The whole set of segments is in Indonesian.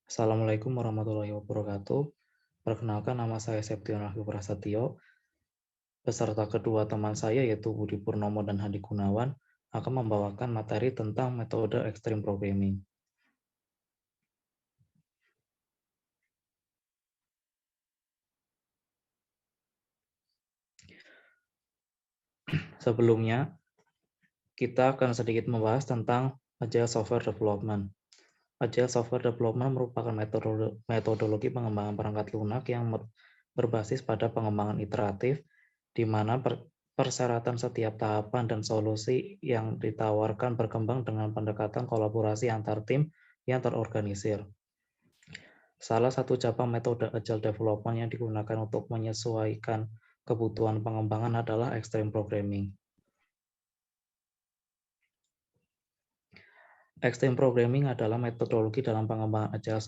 Assalamualaikum warahmatullahi wabarakatuh. Perkenalkan, nama saya Seption Rahyu Prasetyo. Beserta kedua teman saya yaitu Budi Purnomo dan Hadi Gunawan akan membawakan materi tentang metode extreme programming. Sebelumnya, kita akan sedikit membahas tentang Agile Software Development. Agile Software Development merupakan metodologi pengembangan perangkat lunak yang berbasis pada pengembangan iteratif, di mana persyaratan setiap tahapan dan solusi yang ditawarkan berkembang dengan pendekatan kolaborasi antar tim yang terorganisir. Salah satu cabang metode Agile Development yang digunakan untuk menyesuaikan kebutuhan pengembangan adalah Extreme Programming. Extreme Programming adalah metodologi dalam pengembangan Agile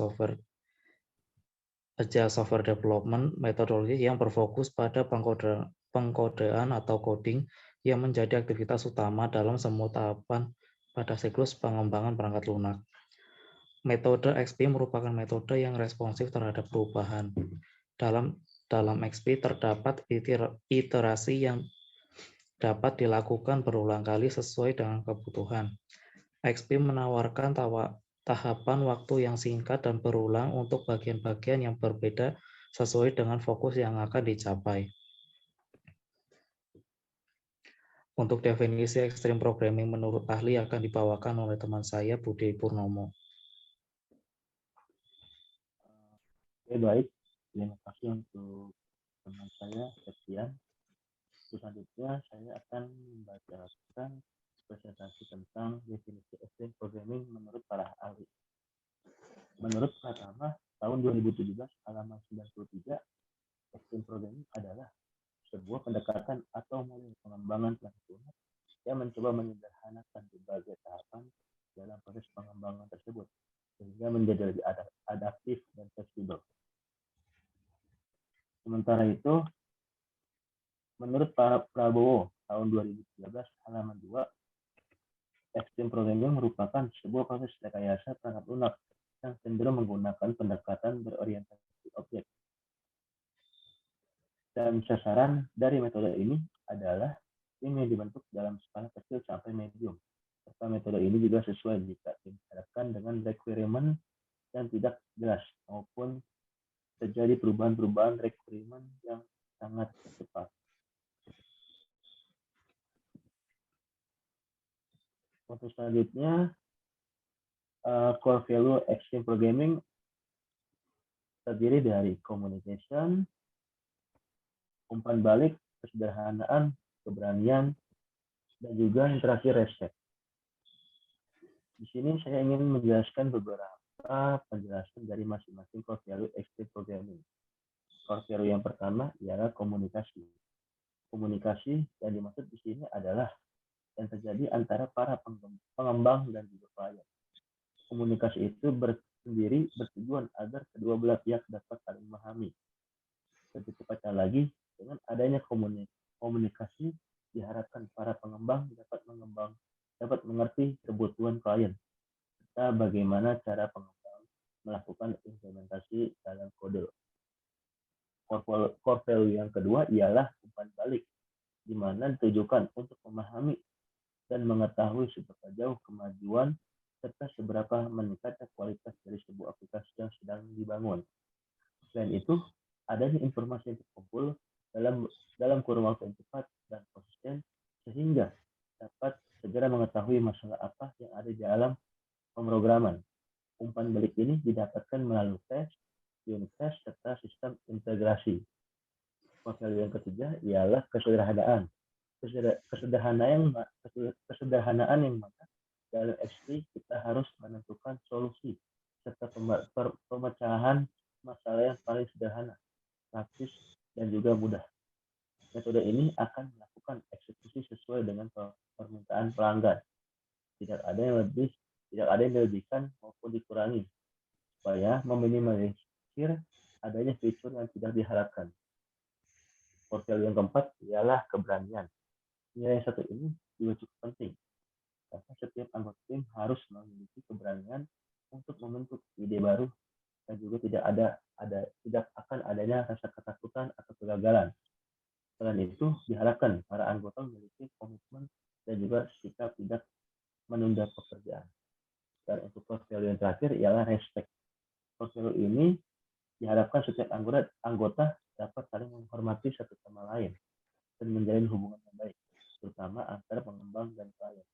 Software Development, metodologi yang berfokus pada pengkodean atau coding yang menjadi aktivitas utama dalam semua tahapan pada siklus pengembangan perangkat lunak. Metode XP merupakan metode yang responsif terhadap perubahan. Dalam XP terdapat iterasi yang dapat dilakukan berulang kali sesuai dengan kebutuhan. XP menawarkan tahapan waktu yang singkat dan berulang untuk bagian-bagian yang berbeda sesuai dengan fokus yang akan dicapai. Untuk definisi extreme programming menurut ahli akan dibawakan oleh teman saya Budi Purnomo. Baik, terima kasih untuk teman saya Septian. Selanjutnya saya akan membacakan presentasi tentang definisi extreme programming menurut para ahli. Menurut Pratama, tahun 2017 halaman 93, extreme programming adalah sebuah pendekatan atau model pengembangan perangkat yang mencoba menyederhanakan berbagai tahapan dalam proses pengembangan tersebut sehingga menjadi lebih adaptif dan fleksibel. Sementara itu, menurut Pak Prabowo tahun 2013 halaman 2, extreme programming merupakan sebuah proses rekayasa perangkat lunak yang cenderung menggunakan pendekatan berorientasi objek. Dan sasaran dari metode ini adalah tim yang dibentuk dalam skala kecil sampai medium. Serta metode ini juga sesuai jika dihadapkan dengan requirement yang tidak jelas maupun terjadi perubahan-perubahan requirement yang sangat cepat. Untuk selanjutnya, core value extreme programming terdiri dari communication, umpan balik, kesederhanaan, keberanian, dan juga interaksi reset. Di sini saya ingin menjelaskan beberapa penjelasan dari masing-masing core value extreme programming. Core value yang pertama ialah komunikasi. Komunikasi yang dimaksud di sini adalah yang terjadi antara para pengembang dan juga klien. Komunikasi itu sendiri bertujuan agar kedua belah pihak dapat saling memahami. Lebih tepatnya lagi, dengan adanya komunikasi diharapkan para pengembang dapat mengerti kebutuhan klien serta bagaimana cara pengembang melakukan implementasi dalam kode. Core value yang kedua ialah umpan balik, di mana ditujukan untuk memahami dan mengetahui seberapa jauh kemajuan serta seberapa meningkatnya kualitas dari sebuah aplikasi yang sedang dibangun. Selain itu, adanya informasi yang terkumpul dalam kurun waktu yang cepat dan konsisten sehingga dapat segera mengetahui masalah apa yang ada di dalam pemrograman. Umpan balik ini didapatkan melalui tes, unit test, serta sistem integrasi. Value yang ketiga ialah kesederhanaan. Kesederhanaan yang mana dalam XP kita harus menentukan solusi serta pemecahan masalah yang paling sederhana, praktis, dan juga mudah. Metode ini akan melakukan eksekusi sesuai dengan permintaan pelanggan. Tidak ada yang dilebihkan maupun dikurangi, supaya meminimalisir adanya fitur yang tidak diharapkan. Core value yang keempat ialah keberanian. Nilai yang satu ini juga cukup penting, karena setiap anggota tim harus memiliki keberanian untuk membentuk ide baru dan juga tidak akan adanya rasa ketakutan atau kegagalan. Selain itu, diharapkan para anggota memiliki komitmen dan juga sikap tidak menunda pekerjaan. Dan untuk core value yang terakhir ialah respect. Core value ini diharapkan setiap anggota dapat saling menghormati satu sama lain dan menjalin hubungan yang baik, terutama antara pengembang dan klien.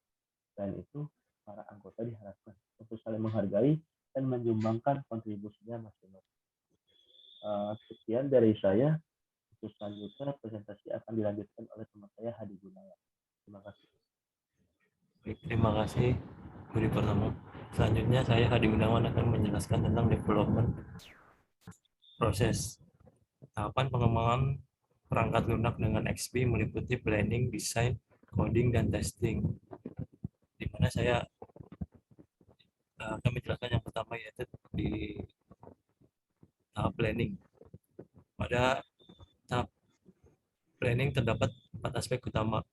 Selain itu, para anggota diharapkan untuk saling menghargai dan menyumbangkan kontribusinya masing-masing. Sekian dari saya. Untuk selanjutnya, presentasi akan dilanjutkan oleh teman saya, Hadi Gunawan. Terima kasih. Baik, terima kasih Budi Pertama. Selanjutnya saya Hadi Gunawan akan menjelaskan tentang development proses. Tahapan pengembangan perangkat lunak dengan XP meliputi planning, design, coding, dan testing. Di mana saya akan menjelaskan yang pertama yaitu di tahap planning. Pada tahap planning terdapat 4 aspek utama.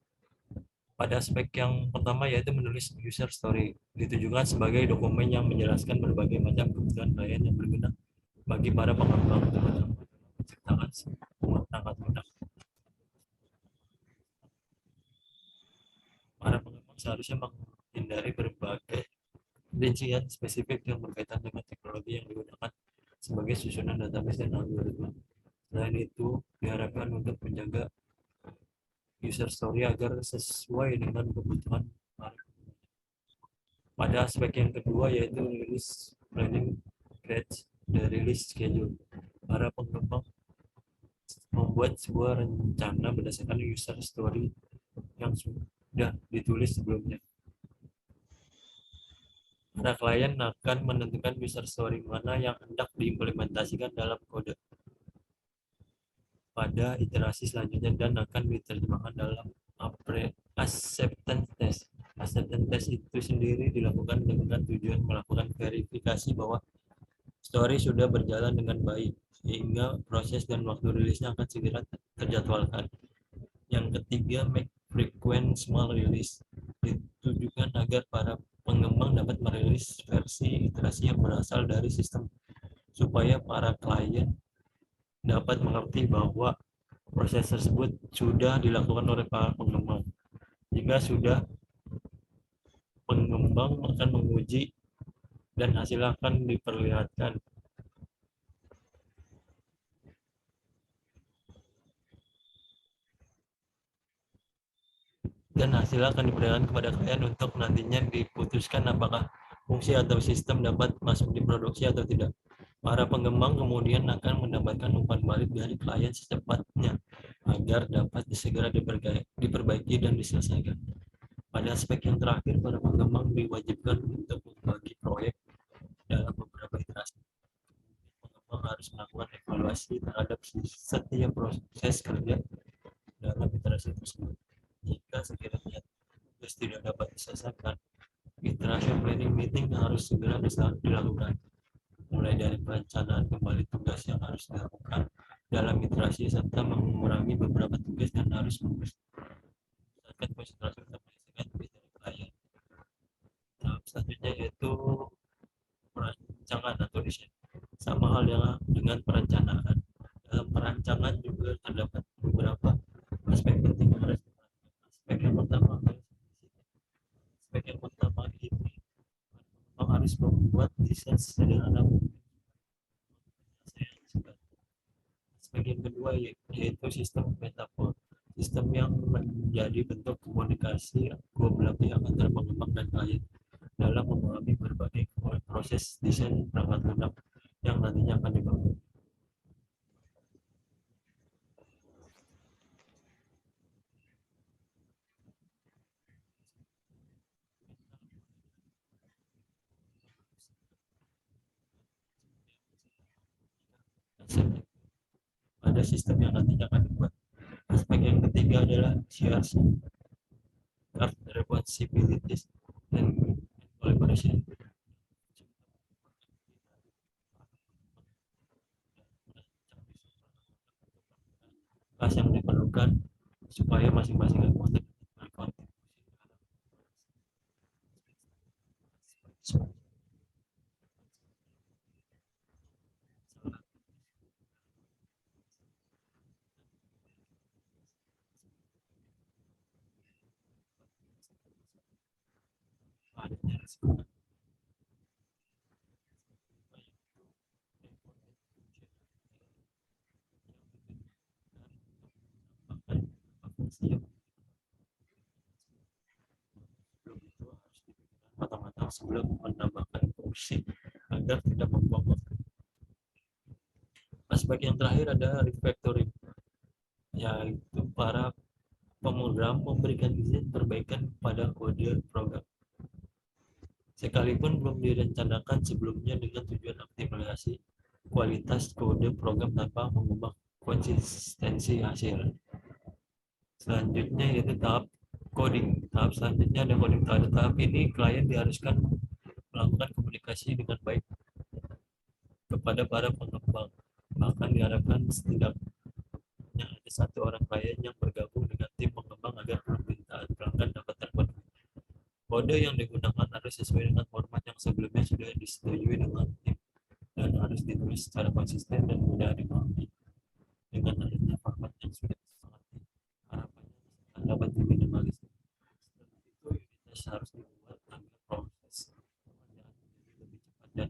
Pada aspek yang pertama yaitu menulis user story, ditujukan sebagai dokumen yang menjelaskan berbagai macam kebutuhan klien yang berguna bagi para pengembang, terutama menciptakan sebuah perangkat lunak. Para pengembang seharusnya menghindari berbagai rincian spesifik yang berkaitan dengan teknologi yang digunakan sebagai susunan database dan algoritma. Selain itu, diharapkan untuk menjaga user story agar sesuai dengan kebutuhan para pengguna. Pada aspek yang kedua yaitu release planning, create the release schedule. Para pengembang membuat sebuah rencana berdasarkan user story yang sudah ditulis sebelumnya. Para klien akan menentukan user story mana yang hendak diimplementasikan dalam kode pada iterasi selanjutnya dan akan diterjemahkan dalam acceptance test. Acceptance test itu sendiri dilakukan dengan tujuan melakukan verifikasi bahwa story sudah berjalan dengan baik, sehingga proses dan waktu rilisnya akan segera terjadwalkan. Yang ketiga, make frequent small release, ditujukan agar para pengembang dapat merilis versi iterasi yang berasal dari sistem, supaya para klien dapat mengerti bahwa proses tersebut sudah dilakukan oleh para pengembang. Jika sudah, pengembang akan menguji dan hasil akan diperlihatkan. Dan hasil akan diperlihatkan kepada klien untuk nantinya diputuskan apakah fungsi atau sistem dapat masuk di produksi atau tidak. Para pengembang kemudian akan mendapatkan umpan balik dari klien secepatnya agar dapat segera diperbaiki dan diselesaikan. Pada aspek yang terakhir, para pengembang diwajibkan untuk membagi proyek dalam beberapa iterasi. Pengembang harus melakukan evaluasi terhadap setiap proses kerja dalam iterasi tersebut. Jika sekiranya tugas tidak dapat diselesaikan, iterasi planning meeting harus segera dilakukan, mulai dari perencanaan kembali tugas yang harus dilakukan dalam iterasi serta mengurangi beberapa tugas dan harus membesarkan konsentrasi untuk menyelesaikan tugas dari klien. Tahap selanjutnya yaitu perancangan atau desain. Sama halnya dengan perencanaan. Dalam perancangan juga terdapat beberapa aspek penting yang harus diperhatikan. Aspek yang pertama ini harus membuat desain sederhana mungkin. Aspek yang kedua yaitu sistem metafor, sistem yang menjadi bentuk komunikasi kedua belah pihak antara pengembang dan klien dalam memahami berbagai proses desain perangkat lunak yang nantinya akan dibangun. Pada sistem yang nantinya akan dibuat. Aspek yang ketiga adalah shares, responsibilities, dan collaboration. Tugas yang diperlukan supaya masing-masing anggota berkontribusi. adanya risiko. Matang-matang sebelum menambahkan fungsi agar tidak membuang waktu. Aspek yang terakhir ada refactoring, yaitu para pemrogram memberikan izin perbaikan pada kode program sekalipun belum direncanakan sebelumnya dengan tujuan optimalisasi kualitas kode program tanpa mengubah konsistensi hasil. Selanjutnya yaitu tahap coding. Tahap selanjutnya ada coding. Pada tahap ini klien diharuskan melakukan komunikasi dengan baik kepada para pengembang. Bahkan diharapkan setidaknya ada satu orang klien yang bergabung dengan tim pengembang agar permintaan pelanggan dapat terpenuhi. Kode yang digunakan harus sesuai dengan format yang sebelumnya sudah disetujui dengan tim dan harus ditulis secara konsisten dan mudah dipahami. Dengan adanya format yang sudah disepakati, harapannya dapat diminimalisir. Setelah itu, unit test harus dibuat agar proses pengerjaan menjadi lebih cepat dan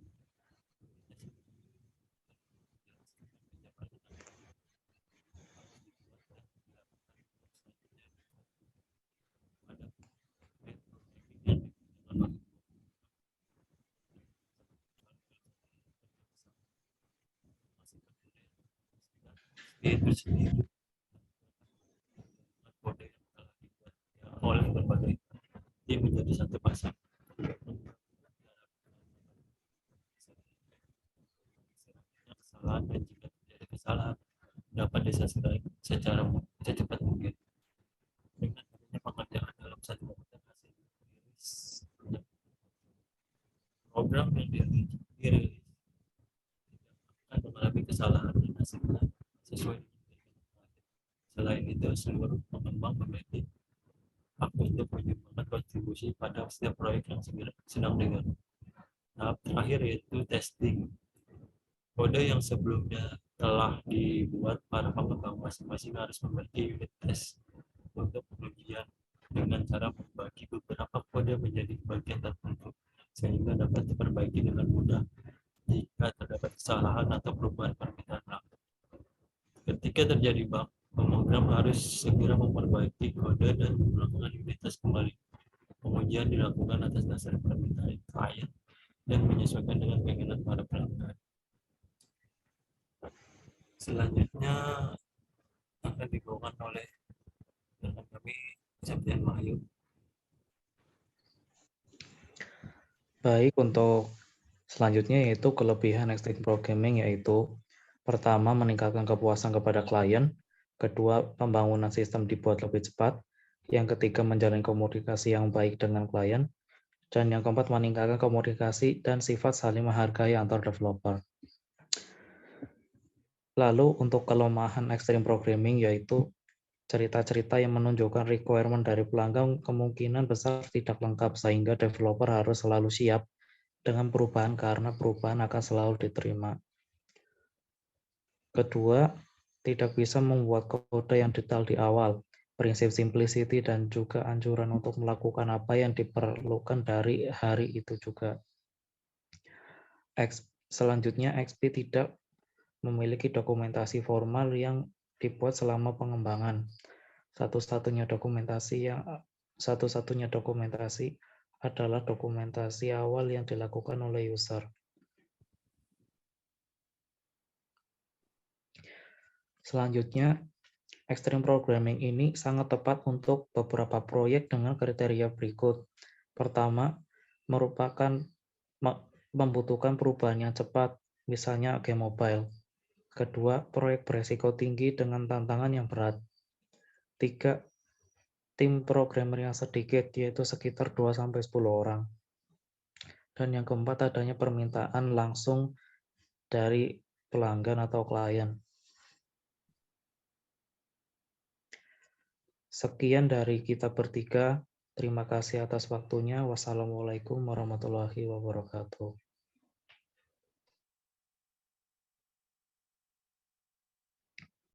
itu sendiri kode yang telah dibuat oleh berbagai tim menjadi satu pasang. Kesalahan dan jika terjadi kesalahan dapat diselesaikan secara secepat mungkin. Dengan adanya pengerjaan dalam satu dokumentasi program yang dirilis akan mengalami kesalahan dan hasilnya sesuai dengan keinginan. Selain itu, seluruh pengembang memiliki hak untuk menyumbangkan kontribusi pada setiap proyek yang sedang digarap. Tahap terakhir yaitu testing. Kode yang sebelumnya telah dibuat para pengembang masing-masing harus memiliki unit test untuk pengujian dengan cara membagi beberapa kode menjadi bagian tertentu sehingga dapat diperbaiki dengan mudah jika terdapat kesalahan atau perubahan permintaan pelanggan. Ketika terjadi bug, pemrogram harus segera memperbaiki kode dan melakukan unit test kembali. Pengujian dilakukan atas dasar permintaan klien dan menyesuaikan dengan keinginan para pelanggan. Selanjutnya akan dibawakan oleh rekan kami Septian Wahyu. Baik, untuk selanjutnya yaitu kelebihan extreme programming, yaitu pertama, meningkatkan kepuasan kepada klien, kedua, pembangunan sistem dibuat lebih cepat, yang ketiga, menjalin komunikasi yang baik dengan klien, dan yang keempat, meningkatkan komunikasi dan sifat saling menghargai antar developer. Lalu untuk kelemahan extreme programming yaitu cerita-cerita yang menunjukkan requirement dari pelanggan kemungkinan besar tidak lengkap sehingga developer harus selalu siap dengan perubahan karena perubahan akan selalu diterima. Kedua, tidak bisa membuat kode yang detail di awal, prinsip simplicity dan juga anjuran untuk melakukan apa yang diperlukan dari hari itu juga. Selanjutnya, XP tidak memiliki dokumentasi formal yang dibuat selama pengembangan. Satu-satunya dokumentasi adalah dokumentasi awal yang dilakukan oleh user. Selanjutnya, extreme programming ini sangat tepat untuk beberapa proyek dengan kriteria berikut. Pertama, membutuhkan perubahan yang cepat, misalnya game mobile. Kedua, proyek beresiko tinggi dengan tantangan yang berat. Tiga, tim programmer yang sedikit, yaitu sekitar 2-10 orang. Dan yang keempat, adanya permintaan langsung dari pelanggan atau klien. Sekian dari kita bertiga. Terima kasih atas waktunya. Wassalamualaikum warahmatullahi wabarakatuh.